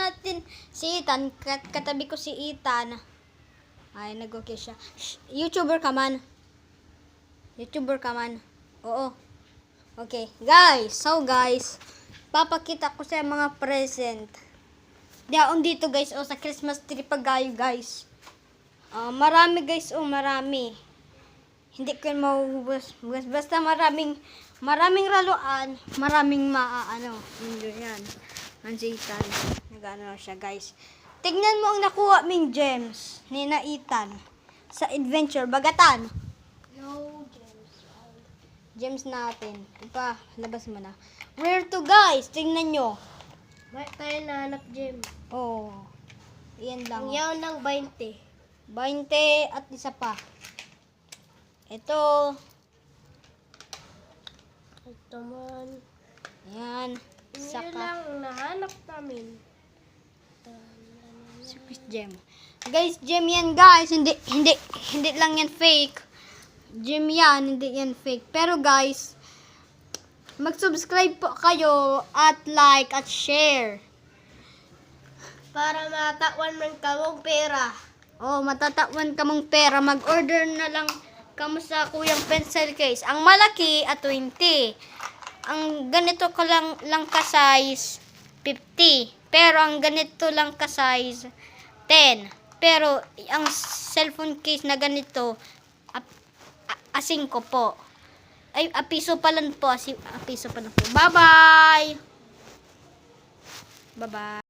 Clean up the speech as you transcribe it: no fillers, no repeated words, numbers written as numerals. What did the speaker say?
natin si Ethan. Katabi ko si Ethan. Ay, nag-okay siya. YouTuber ka man. YouTuber ka man. Oo. Okay. Guys, so guys, papakita ko sa mga present. Diyaon dito guys, sa Christmas tree pagayo guys. Marami guys, marami. Hindi ko maubos. Basta maraming raluan, maraming yan. Ansitan. Nagano siya guys. Tignan mo ang nakuha ming gems ni Ethan sa adventure bagatan. No gems. Gems natin. Ipa, labas mo na. Where to guys? Tingnan nyo. Bakit tayo nahanap gem? Oh. Iyan lang. Ang yaw ng 20. 20 at isa pa. Ito. Ito man. Ayan. Yun Saka. lang ang nahanap namin. Surprise gem. Guys, gem yan guys. Hindi lang yan fake. Gem yan, hindi yan fake. Pero guys, mag-subscribe po kayo at like at share. Para matawan man kamong pera. Oh, matatawan ka mong pera. Mag-order na lang kamo sa Kuyang Pencil Case. Ang malaki at 20. Ang ganito ko lang ka size 50. Pero ang ganito lang ka size 10. Pero ang cellphone case na ganito a 5 po. Ay, a piso pa lang po. A piso pa lang po. Bye-bye. Bye-bye.